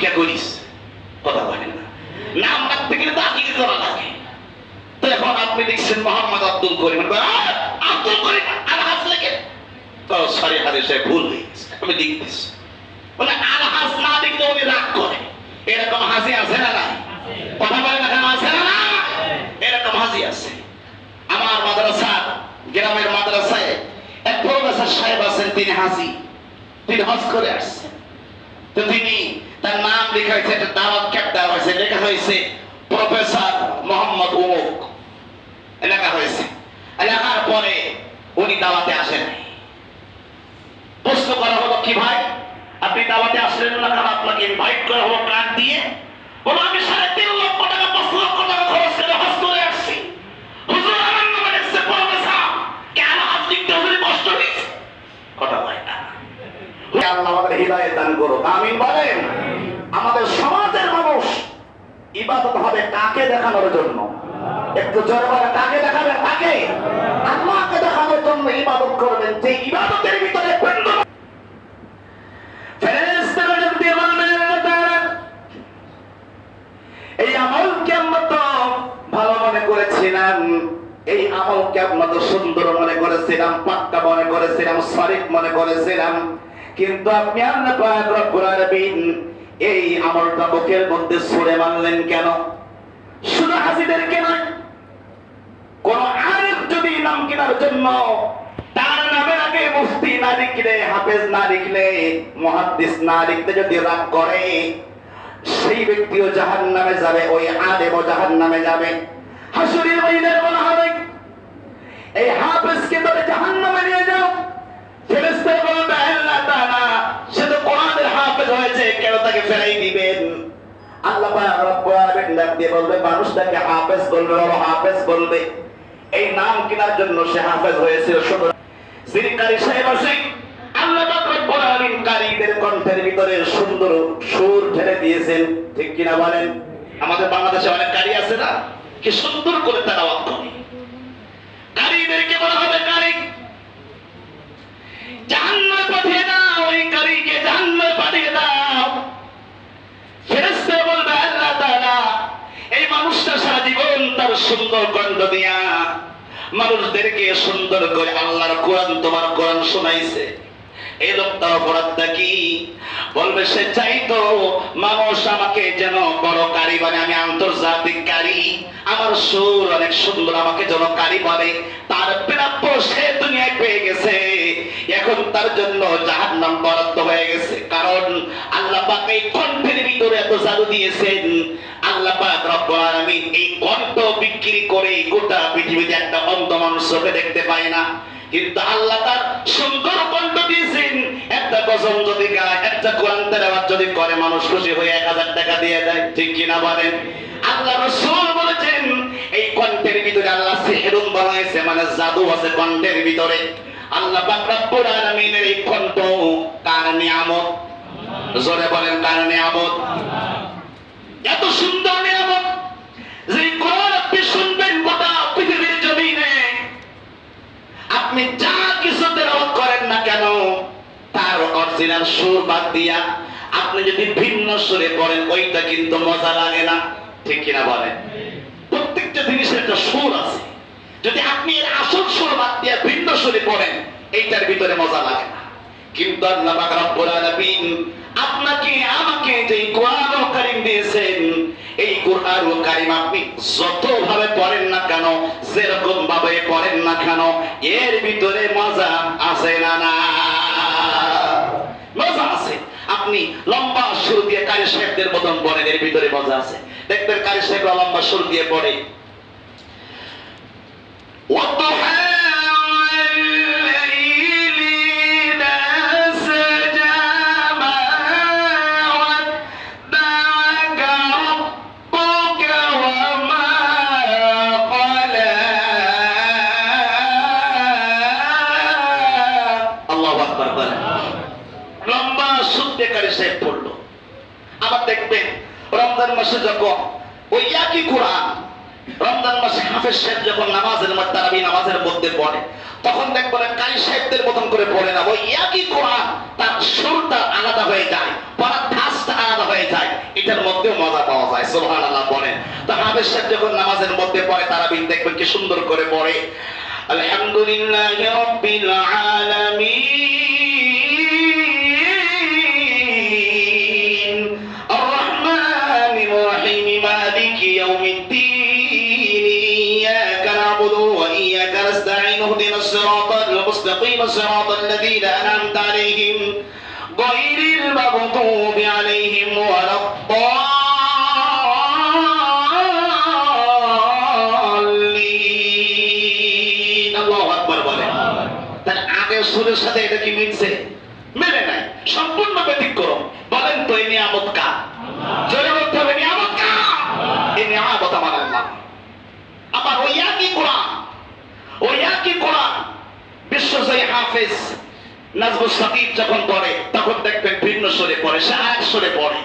আকিকা করিস, কথা বলেন না, নাম রাখতে গেলে তো আকিকা করা লাগে। তো এখন আপনি লিখছেন মোহাম্মদ আব্দুল করিম, আব্দুল করিম আলহাজ লেখেন, তো সরি হাদিস সাহেব ভুল হয়ে গেছে, আমি লিখতেছি। বলে আলহাজ না লিখলে উনি রাগ করে, এরকম হাসি আছে না না? কথা বলেন না, আছে না না? এরকম হাসি আছে। আমার মাদ্রাসা, গ্রামের মাদ্রাসায় এক প্রফেসর সাহেব আছেন, তিনি হাসি, তিনি হজ করে আসছেন। তো তিনি তার নাম লেখা হয়েছে, একটা দাওয়াত ক্যাপ দেওয়া হয়েছে, লেখা হয়েছে প্রফেসর মোহাম্মদ উমুক, লেখা হয়েছে। লেখার পরে উনি দাওয়াতে আসেন। প্রশ্ন করা হলো, কি ভাই আপনি দাওয়াতে আসলেন না কেন? আপনাকে ইনভাইট করা হলো কার্ড দিয়ে। বলো আমি 3.5 লক্ষ টাকা 5 লক্ষ টাকা খরচ করে হজ করে আসছি, হুজুর আমার নামে লিখছে প্রফেসর, কেন হজ লিখতে হুজুর কষ্ট হয়েছে? কথা হয় না। আল্লাহ আমাদের হিদায়াত দান করুক, আমিন বলেন। আমাদের সমাজের মানুষ ইবাদত হবে কাকে দেখানোর জন্য? একটু জোরে বলে, কাকে দেখাবেন? কাকে? আল্লাহকে দেখানোর জন্য ইবাদত করবেন। যে ইবাদতের ভিতরে ফেরেশতারা যদি বলবেন এই আমলকে আমরা তো ভালো মনে করেছিলাম, এই আমলকে আমরা তো সুন্দর মনে করেছিলাম, পাক্কা মনে করেছিলাম, সঠিক মনে করেছিলাম, কিন্তু আপনি আল্লাহ পাক রব্বুল আলামিন এই আমলটা বুকের মধ্যে ছুঁড়ে মারলেন কেন? শুধু হাজিদেরকে নয়, কোন আরেক যদি নাম কেনার জন্য তার নামের আগে মুফতি না লিখলে, হাফেজ না লিখলে, মুহাদ্দিস না লিখতে যদি রাগ করে, সেই ব্যক্তিও জাহান্নামে যাবে, ওই আলেমও জাহান্নামে যাবে। হাসরের ময়দানে বলা হবে এই হাফেজকে ধরে জাহান্নামে নিয়ে যাও। ফেরেশতারা বলবে আল্লাহ তাআলা সে তো কোরআনের হাফেজ হয়েছে, কেন তাকে ফেলাই দিবেন? আল্লাহ পাক রব্বুল আলামিন ডাক দিয়ে বলবে মানুষটাকে হাফেজ বলবে, বড় হাফেজ বলবে, এই নাম কেনার জন্য সে হাফেজ হয়েছিল। শুধু যিনি কারি সাহেব আছেন, আল্লাহ পাক রব্বুল আলামিন কারীদের কণ্ঠের ভিতরে সুন্দর সুর ঢেলে দিয়েছেন, ঠিক কিনা বলেন? আমাদের বাংলাদেশে অনেক কারি আছে না, কি সুন্দর করে তেলাওয়াত করে। কারীদেরকে বলা হবে কারি, জাহান্নামে পাঠিয়ে দাও, ওই কারীকে জাহান্নামে পাঠিয়ে দাও। ফেরেশতারা বলবে আল্লাহ তাআলা এই মানুষটা সারা জীবন তার সুন্দর কণ্ঠ দিয়া মানুষদেরকে সুন্দর করে আল্লাহর কোরআন, তোমার কোরআন শোনাইছে, এই লোকটা অপরাধটা কি? বলবে সে চাইতো মানুষ আমাকে যেন বড় কারি বলে, আমি আন্তর্জাতিক কারি, আমার সুর অনেক সুন্দর, আমাকে যেন কারি বলে। তার প্রাপ্য সে দুনিয়ায় পেয়ে গেছে, এখন তার জন্য জাহান্নাম বরাদ্দ হয়ে গেছে। কারণ আল্লাহ পাক এই কণ্ঠের ভিতরে এত জাদু দিয়েছেন। আল্লাহ পাক রব্বুল আলামিন এই কণ্ঠ বিক্রি করে গোটা পৃথিবীতে একটা অন্ধ মানুষ চোখে দেখতে পায় না, কিন্তু আল্লাহ তার সুন্দর কণ্ঠ দিয়েছেন। একটা গজল যদি গায়, একটা কোরআন তেলাওয়াত যদি করে, মানুষ খুশি হয়ে 1000 টাকা দিয়ে দেয়, ঠিক কিনা বলেন? আল্লাহ রাসূল বলেছেন এই কণ্ঠের ভিতরে আল্লাহ সিহরুন বানাইছে, মানে জাদু আছে কণ্ঠের ভিতরে। আল্লাহ পাক রব্বুল আলামিনের এই কণ্ঠ কার নিয়ামত? জোরে বলেন, কার নিয়ামত? এত সুন্দর নিয়ামত যে কোরআন আপনি শুনবেন গোটা পৃথিবীর জমিনে, আপনি যা কিছু তেলাওয়াত করেন না কেন, তার অরিজিনাল সুর বাদ দিয়া আপনি যদি ভিন্ন সুরে পড়েন, ওইটা কিন্তু মজা লাগে না, ঠিক কিনা বলেন? প্রত্যেকটা জিনিসের একটা সুর আছে, যদি আপনি এর আসল সুর বাদ দিয়া ভিন্ন সুরে পড়েন, এইটার ভিতরে মজা লাগে না। কিন্তু আল্লাহ পাক রব্বুল আলামিন আপনাকে আমাকে যে কোরআনুল কারীম দিয়েছেন, এই কোরআনুল কারীম আপনি যতভাবে পড়েন না কেন, যেরকম ভাবে পড়েন না কেন, এর ভিতরে মজা আছে না? না, মজা আছে। আপনি লম্বা সুর দিয়ে কারি সাহেবদের মতন পড়েন, এর ভিতরে মজা আছে। দেখবেন কারি সাহেবরা লম্বা সুর দিয়ে পড়ে, আবার দেখবেন রমজান মাসে যখন ওই একই কোরআন, রমজান মাসে হাফেজ সাহেব যখন নামাজের মধ্যে তারাবি নামাজের মধ্যে পড়ে, তখন দেখবেন কারি সাহেবদের মতন করে পড়ে না, ওই একই কোরআন তার সুরটা আলাদা হয়ে যায়, পড়ার ধাঁচটা আলাদা হয়ে যায়। এটার মধ্যেও মজা পাওয়া যায়। সুবহানাল্লাহ বলেন। তো হাফেজ সাহেব যখন নামাজের মধ্যে পড়ে তারাবিহ দেখবেন কি সুন্দর করে পড়ে, আলহামদুলিল্লাহি রাব্বিল আলামিন আর রহমানির রহিম মালিকি ইয়াউমিদ্দিন ইয়াকা না'বুদু ওয়া ইয়াকা নাস্তাঈন ইহদিনাস সিরাতাল মুস্তাকিম সিরাতাল লাযীনা আন'আমতা আলাইহিম গায়রিল মাগদুবি আলাইহিম ওয়ালাদ-দাল্লিন। আল্লাহু আকবার বলেন। তাহলে আগের সূরের সাথে এটা কি মিলছে? মেলে নাই, সম্পূর্ণ ব্যতিক্রম। বলেন তো এই নিয়ামত কার? জোরে বলতে হবে নিয়ামত কার? এই নিয়ামত আমার আল্লাহ। আবার ওই একই কোরআন বিশ্বজয়ী হাফেজ নাজমুস সাকিব যখন পড়ে তখন দেখবেন ভিন্ন সুরে পড়ে, সে আরেক সুরে পড়ে,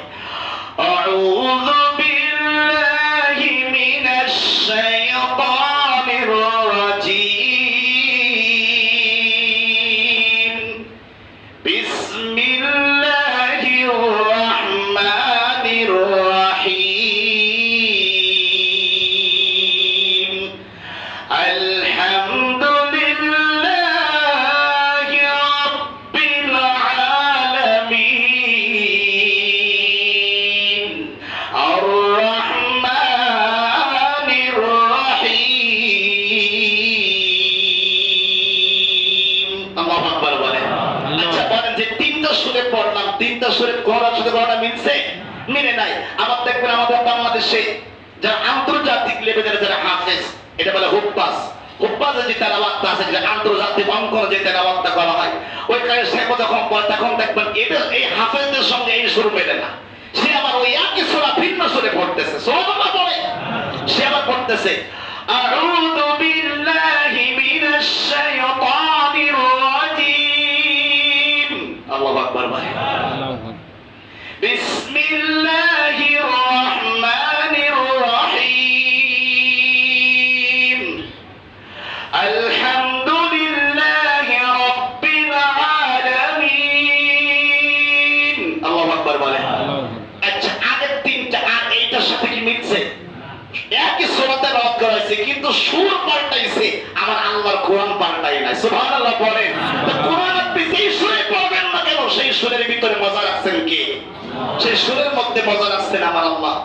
আউযু বিল্লাহি মিনাশ শাইতানির রাজীম বিসমিল্লাহির রাহমানির রাহিম আলহামদুলিল্লাহি রাব্বিল আলামিন আর রহমানির রহিম। আল্লাহু আকবার বলেন। আচ্ছা বলেন যে তিনটা সুরে পড়লাম, তিনটা সুরে কোরআন সাথে কোরআন মিলছে? মিলে নাই। আবার দেখবেন আমাদের বাংলাদেশে যারা আন্তর্জাতিক লেভেলের যারা হাফেজ, এটা বলে হুফাজ, হুফাজের যে তেলাওয়াতটা আছে, যে আন্তর্জাতিক অঙ্কনে যে তেলাওয়াতটা করা হয়, ওইখানে সে যখন পড়ে তখন দেখবেন এটা এই হাফেজদের সঙ্গে এই সুর মেলে না। সে আবার ওই একই সূরা ভিন্ন সুরে পড়তেছে। সুবহানাল্লাহ বলে। সে আবার পড়তেছে আউযু বিল্লাহি মিনাশ শাইতানির রাজীম। আল্লাহু আকবার বলে। বিসমিল্লাহির রহমানির রহিম আলহামদুলিল্লাহি রাব্বিল আলামিন। আল্লাহু আকবার বলে। আচ্ছা আগের তিনটা আর এইটার সাথে কি মিলছে? একই সূরাতে রদ করা হয়েছে কিন্তু সুর পাল্টাইছে, আমার আল্লাহর কোরআন পাল্টাই নাই। সুবহানাল্লাহ বলেন। তো কোরআন আপনি যেই সুরে পড়বেন না কেন সেই সুরের ভিতরে মজা রাখছেন কে? সেই সুরের মধ্যে মজা রাখছেন আমার আল্লাহ।